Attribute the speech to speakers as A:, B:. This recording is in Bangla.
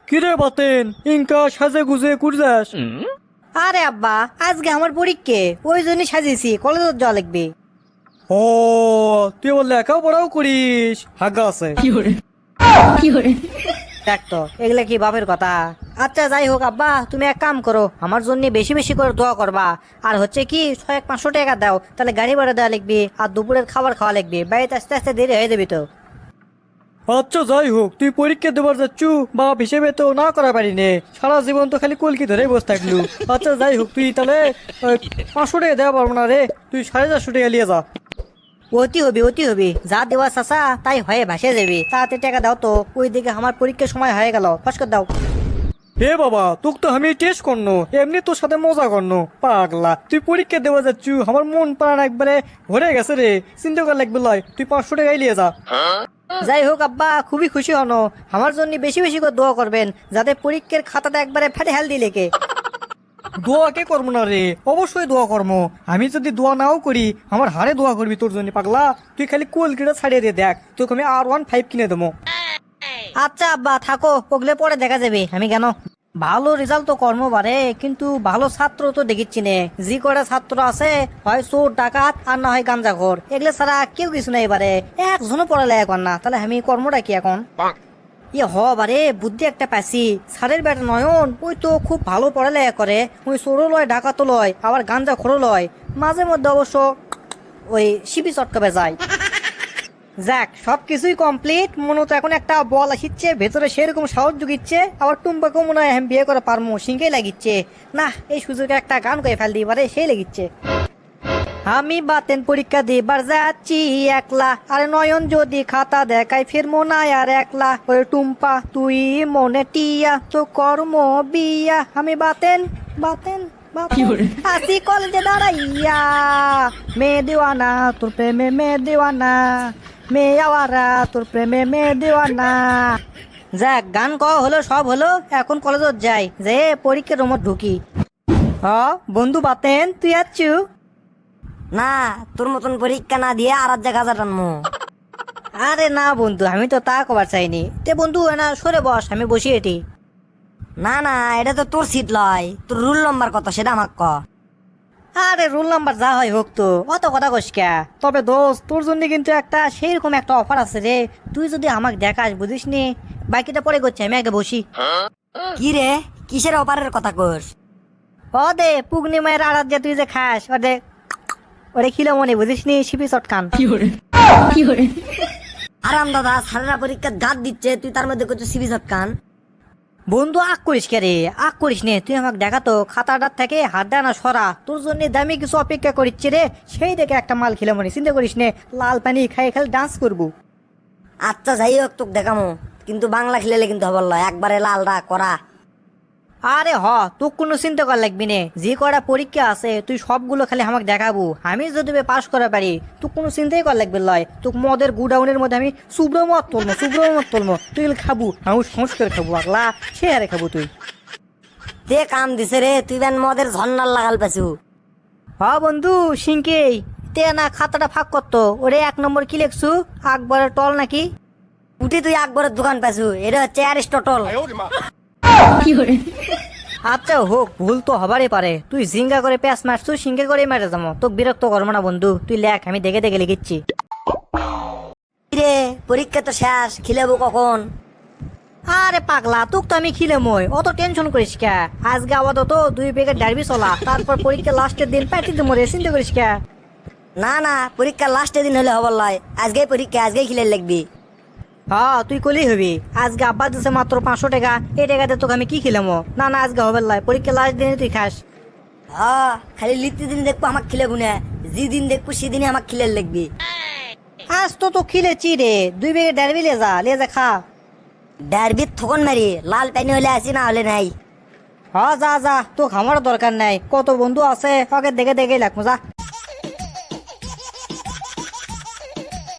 A: কিরে বাতেন ইনকা সাজে গুজে কুরজাস?
B: আরে আব্বা, আজকে আমার পরীক্ষা, ওই জন্য সাজিয়েছি, কলেজে যাওয়া লাগবে।
A: ও তুই বল লেখাপড়াও করিস, হাগা আছে।
B: দেখ তো, এগুলা কি বাপের কথা? আচ্ছা যাই হোক আব্বা, তুমি এক কাম করো, আমার জন্য বেশি বেশি করে দোয়া করবা। আর হচ্ছে কি 100-500 টাকা দাও, তাহলে গাড়ি ভাড়া দেওয়া লাগবে আর দুপুরের খাবার খাওয়া লাগবে, বাড়িতে আস্তে আস্তে দেরি হয়ে যাবি তো।
A: আচ্ছা যাই হোক, তুই পরীক্ষা দেবার যাচ্ছু, বাপ হিসেবে তো না করা পারি নে, সারা জীবন তো খালি কলকি ধরে বসে থাকলু। আচ্ছা যাই হোক, তুই তাহলে 500 টাকা দেওয়া পারবো না রে, তুই 450 টাকা নিয়ে যা।
B: অতি হবে, যা দেওয়া চাচা তাই হয়ে ভাসে যাবে। তাড়াতাড়ি টাকা দাও তো, ওই দিকে আমার পরীক্ষার সময় হয়ে গেল, ফস করে দাও।
A: হে বাবা, তোকে তো আমি টেস্ট করনো, এমনি তোর সাথে মজা করনো, পাগলা। তুই পরীক্ষা দেওয়া যাচ্ছু, আমার মন প্রাণ একবারে ভরে গেছে রে, চিন্তা কর লাগবে লয়, তুই 500 টাকাই নিয়ে যা।
B: যাই হোক আব্বা, খুবই খুশি হনো, আমার জন্য বেশি বেশি করে দোয়া করবেন, যাতে পরীক্ষার খাতাটা একবারে ফেটে হেলদি লেখে।
A: দোয়া কে করবো না রে, অবশ্যই দোয়া করবো। আমি যদি দোয়া নাও করি, আমার হারে দোয়া করবি তোর জন্য, পাগলা। তুই খালি কোয়ালিটিটা ছাড়িয়ে দিয়ে দেখ, তোকে আমি R15 কিনে দেবো।
B: আচ্ছা আব্বা থাকো, ওগুলো পরে দেখা যাবে, আমি কেন। ভালো রেজাল্ট তো কর্ম বাড়ে, কিন্তু ভালো ছাত্র তো দেখিচ্ছি নে। যে কটা ছাত্র আছে, হয় চোর ডাকাত আর না হয় গাঞ্জাখোর, এগুলো ছাড়া কেউ কিছু নাই এবারে, একজনও পড়ালেখা কর না। তাহলে আমি কর্মটা কি এখন? ইয়ে বারে, বুদ্ধি একটা পাইছি। স্যারের বেটা নয়ন, ওই তো খুব ভালো পড়ালেখা করে, ওই চোরও লয় ডাকাতও লয় আবার গাঞ্জাখোরও লয়, মাঝে মধ্যে অবশ্য ওই শিপি চটকাবে যায়। যাক, সবকিছুই কমপ্লিট, মনে তো এখন একটা বল আসিচ্ছে ভেতরে, সেরকম সাহস জুগিচ্ছে। আবার টুম্পাকেও মনে হয় বিয়ে করে পারমো, সিংকেই লাগিচ্ছে না। এই সুযোগে একটা গান করে ফেল দিই পারে, সেই লেগিচ্ছে। আমি বাতেন পরীক্ষা দিবার যাচ্ছি একলা, আরে নয়ন যদি খাতা দেখাই ফিরমো না আর একলা। ওরে টুম্পা তুই মনে টিয়া, তো কর্ম বিয়া। আমি বাতেন বাতেন আসি কলেজে দাঁড়াইয়া, মেয়ে দেওয়ানা তোর প্রেমে, মেয়ে দেওয়ানা মেয়ে আওয়ারা তোর প্রেমে, মেয়ে দেওয়ানা। যাক, গান ক হলো, সব হলো, এখন কলেজত যাই, যে পরীক্ষার রুমত ঢুকি। বন্ধু বাতেন, তুই আছু?
C: না, তোর মতন পরীক্ষা না দিয়ে আর এক জায়গা টানমু।
B: আরে না বন্ধু, আমি তো তা কবার চাইনি। তে বন্ধু না সরে বস, আমি বসি এটি।
C: না না, এটা তো তোর সিট লয়, তোর রুল নম্বর কত সেটা আমাক ক।
B: আরে রোল নাম্বার যা হয় হোক, তো অত কথা কস কে? তবে দোস্ত, তোর জন্য কিন্তু একটা সেইরকম একটা অফার আছে রে, তুই যদি আমাকে দেখাস, বুঝিস নি। বাকিটা পরে করছি, আমি আগে বসি।
C: কি রে, কিসের অপারের কথা কস?
B: দে পূর্ণিমায়ের আড়াত যে তুই যে খাস, ওরে খিলো মনে, বুঝিস নি, শিপি চটকান।
C: আরাম দাদা, সারেরা পরীক্ষা গাদ দিচ্ছে, তুই তার মধ্যে করছিস সিবি কান।
B: বন্ধু আগ করিস কে রে, আগ করিস নে, তুই আমাকে দেখা তো, খাতাটার থেকে হাত দেয় না সরা, তোর জন্য দামি কিছু অপেক্ষা করিচ্ছে রে, সেই দেখে একটা মাল খেলে মনে, চিন্তা করিস নে, লাল পানি খাই খালি ডান্স করবো।
C: আচ্ছা যাই হোক, তোকে দেখামো, কিন্তু বাংলা খেলেলে কিন্তু হবার লয়, একবারে লালরা করা।
B: আরে তোর কোনো চিন্তা কর লাগবি নে, যে কটা পরীক্ষা আছে তুই সবগুলো খালি আমাকে দেখাবো, আমি যদি পাস করা পারি, তুই কোনো চিন্তাই কর লাগবে লয়। তুই মদের গুডাউনের মধ্যে আমি সুব্রমত তুলমো, তুই খাবো, আমি সংস্কার খাবো, আগলা সে হারে খাবো তুই।
C: তে কাম দিছে রে, তুই বেন মদের ঝর্নার লাগাল পাছু।
B: বন্ধু সিংকেই, তে না খাতাটা ফাঁক করতো, ওরে 1 নম্বর কি লেখছু, আকবরের টল নাকি?
C: উঠি তুই আকবরের দোকান পাছু, এটা হচ্ছে অ্যারিস্টটল।
B: আচ্ছা হোক, ভুল তো হবারই পারে, তুই জিঙ্গা করে প্যাস মারছু, সিংকে করে মারে যাবো, তোকে বিরক্ত করবো না বন্ধু, তুই লেখ, আমি দেখে দেখে লিখিচ্ছি।
C: রে পরীক্ষা তো শেষ, খিলাবো কখন?
B: আরে পাগলা, তোক তো আমি খিলে মই, অত টেনশন করিস কে? আজকে আপাতত 2 প্যাকেট ডারবি চলা, তারপর পরীক্ষা লাস্টের দিন পাইতে তো মরে, চিন্তা করিস কে?
C: না না, পরীক্ষা লাস্টের দিন হলে হবার লয়, আজকেই পরীক্ষা, আজকেই খিলে লাগবি।
B: তুই কলেই হবি, আজকে আব্বা দিছে মাত্র 500 টাকা, এই টাকাতে তোকে আমি কি খিলামো? না না, আজকে হবে লাই, পরীক্ষা লাস্ট দিনে তুই খাস।
C: খালি লিখতে দিন দেখবো আমাকে খিলাবো না, যে দিন দেখবো সেদিনই আমাকে খিলে লাগবি।
B: আজ তো খিলেছি রে, 2 প্যাকেট ডারবি লে যা খা।
C: ডারবি থকন মারি, লাল পানি হলে আসি, না হলে নাই।
B: যা তো খামার দরকার নাই, কত বন্ধু আছে, ওকে দেখে দেখে লাগবো, যা।